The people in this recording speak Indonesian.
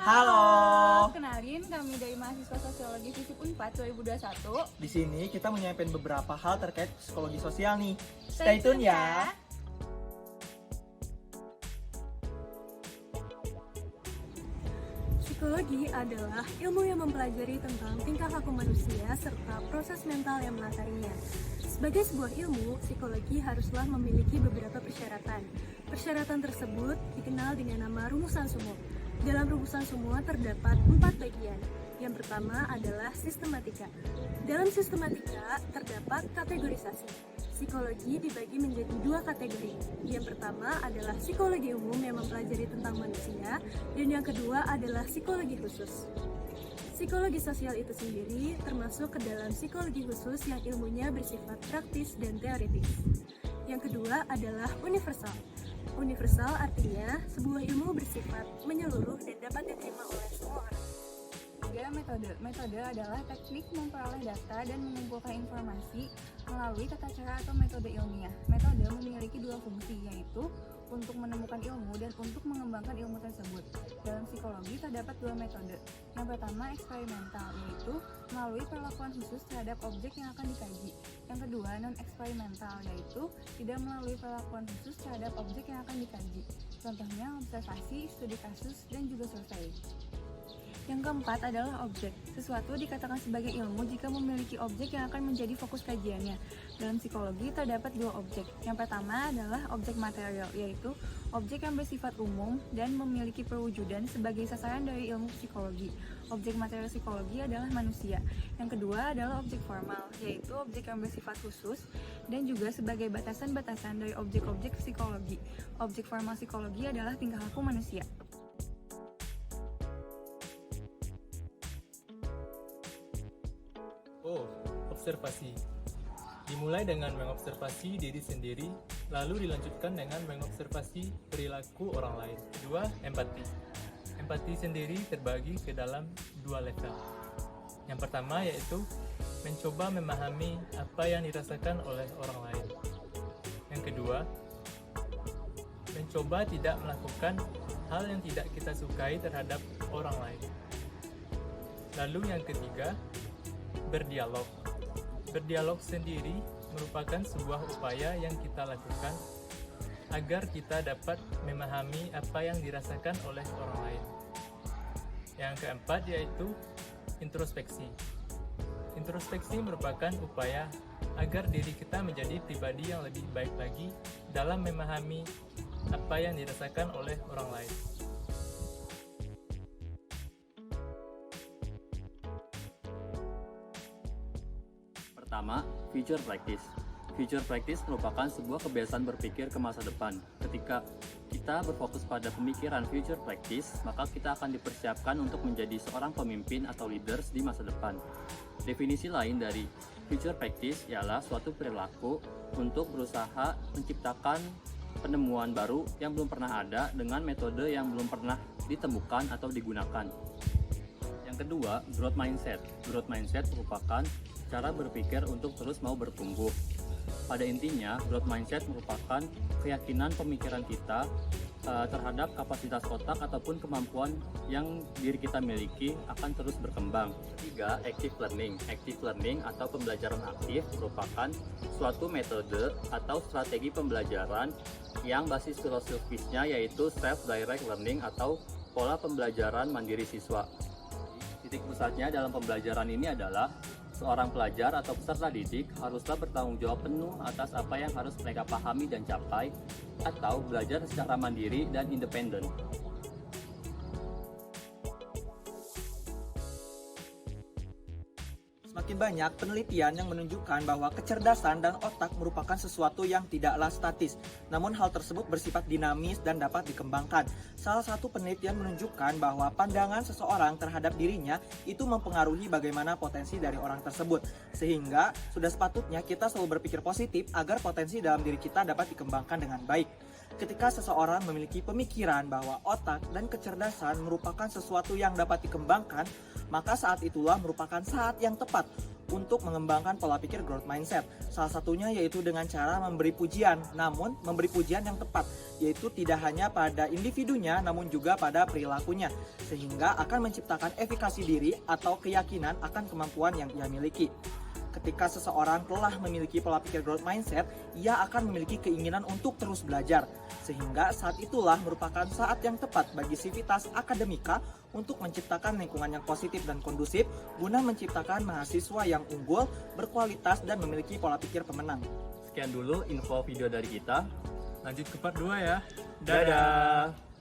Halo. Kenalin, kami dari mahasiswa Sosiologi FISIP Unpad 2021. Di sini kita menyampaikan beberapa hal terkait psikologi sosial nih. Stay tune ya. Psikologi adalah ilmu yang mempelajari tentang tingkah laku manusia serta proses mental yang melatarnya. Sebagai sebuah ilmu, psikologi haruslah memiliki beberapa persyaratan. Persyaratan tersebut dikenal dengan nama rumusan sumur. Dalam rumusan sumur terdapat 4 bagian. Yang pertama adalah sistematika. Dalam sistematika terdapat kategorisasi. Psikologi dibagi menjadi 2 kategori. Yang pertama adalah psikologi umum yang mempelajari tentang manusia, dan yang kedua adalah psikologi khusus. Psikologi sosial itu sendiri termasuk ke dalam psikologi khusus yang ilmunya bersifat praktis dan teoritis. Yang kedua adalah universal. Universal artinya sebuah ilmu bersifat menyeluruh dan dapat diterima oleh semua orang. 3. Metode. Metode adalah teknik memperoleh data dan mengumpulkan informasi melalui tata cara atau metode ilmiah. Metode memiliki 2 fungsi, yaitu untuk menemukan ilmu dan untuk mengembangkan ilmu tersebut. Dalam psikologi terdapat 2 metode. Yang pertama eksperimental, yaitu melalui perlakuan khusus terhadap objek yang akan dikaji. Yang kedua non-eksperimental, yaitu tidak melalui perlakuan khusus terhadap objek yang akan dikaji. Contohnya observasi, studi kasus, dan juga survei. Yang keempat adalah objek. Sesuatu dikatakan sebagai ilmu jika memiliki objek yang akan menjadi fokus kajiannya. Dalam psikologi terdapat 2 objek. Yang pertama adalah objek material, yaitu objek yang bersifat umum dan memiliki perwujudan sebagai sasaran dari ilmu psikologi. Objek material psikologi adalah manusia. Yang kedua adalah objek formal, yaitu objek yang bersifat khusus dan juga sebagai batasan-batasan dari objek-objek psikologi. Objek formal psikologi adalah tingkah laku manusia. Observasi. Dimulai dengan mengobservasi diri sendiri, lalu dilanjutkan dengan mengobservasi perilaku orang lain. 2. Empati. Empati sendiri terbagi ke dalam 2 level. Yang pertama yaitu mencoba memahami apa yang dirasakan oleh orang lain. Yang kedua, mencoba tidak melakukan hal yang tidak kita sukai terhadap orang lain. Lalu yang ketiga, berdialog. Berdialog sendiri merupakan sebuah upaya yang kita lakukan agar kita dapat memahami apa yang dirasakan oleh orang lain. Yang keempat yaitu introspeksi. Introspeksi merupakan upaya agar diri kita menjadi pribadi yang lebih baik lagi dalam memahami apa yang dirasakan oleh orang lain. Pertama, future practice. Future practice merupakan sebuah kebiasaan berpikir ke masa depan. Ketika kita berfokus pada pemikiran future practice, maka kita akan dipersiapkan untuk menjadi seorang pemimpin atau leaders di masa depan. Definisi lain dari future practice ialah suatu perilaku untuk berusaha menciptakan penemuan baru yang belum pernah ada dengan metode yang belum pernah ditemukan atau digunakan. Yang kedua, growth mindset. Growth mindset merupakan cara berpikir untuk terus mau bertumbuh. Pada intinya, growth mindset merupakan keyakinan pemikiran kita terhadap kapasitas otak ataupun kemampuan yang diri kita miliki akan terus berkembang. Ketiga, active learning. Active learning atau pembelajaran aktif merupakan suatu metode atau strategi pembelajaran yang basis filosofisnya yaitu self-direct learning atau pola pembelajaran mandiri siswa. Titik pusatnya dalam pembelajaran ini adalah seorang pelajar atau peserta didik haruslah bertanggung jawab penuh atas apa yang harus mereka pahami dan capai, atau belajar secara mandiri dan independen. Semakin banyak penelitian yang menunjukkan bahwa kecerdasan dan otak merupakan sesuatu yang tidaklah statis, namun hal tersebut bersifat dinamis dan dapat dikembangkan. Salah satu penelitian menunjukkan bahwa pandangan seseorang terhadap dirinya itu mempengaruhi bagaimana potensi dari orang tersebut. Sehingga sudah sepatutnya kita selalu berpikir positif agar potensi dalam diri kita dapat dikembangkan dengan baik. Ketika seseorang memiliki pemikiran bahwa otak dan kecerdasan merupakan sesuatu yang dapat dikembangkan, maka saat itulah merupakan saat yang tepat untuk mengembangkan pola pikir growth mindset. Salah satunya yaitu dengan cara memberi pujian, namun memberi pujian yang tepat, yaitu tidak hanya pada individunya namun juga pada perilakunya, sehingga akan menciptakan efikasi diri atau keyakinan akan kemampuan yang ia miliki. Ketika seseorang telah memiliki pola pikir growth mindset, ia akan memiliki keinginan untuk terus belajar. Sehingga saat itulah merupakan saat yang tepat bagi Civitas Akademika untuk menciptakan lingkungan yang positif dan kondusif guna menciptakan mahasiswa yang unggul, berkualitas, dan memiliki pola pikir pemenang. Sekian dulu info video dari kita. Lanjut ke part 2 ya. Dadah!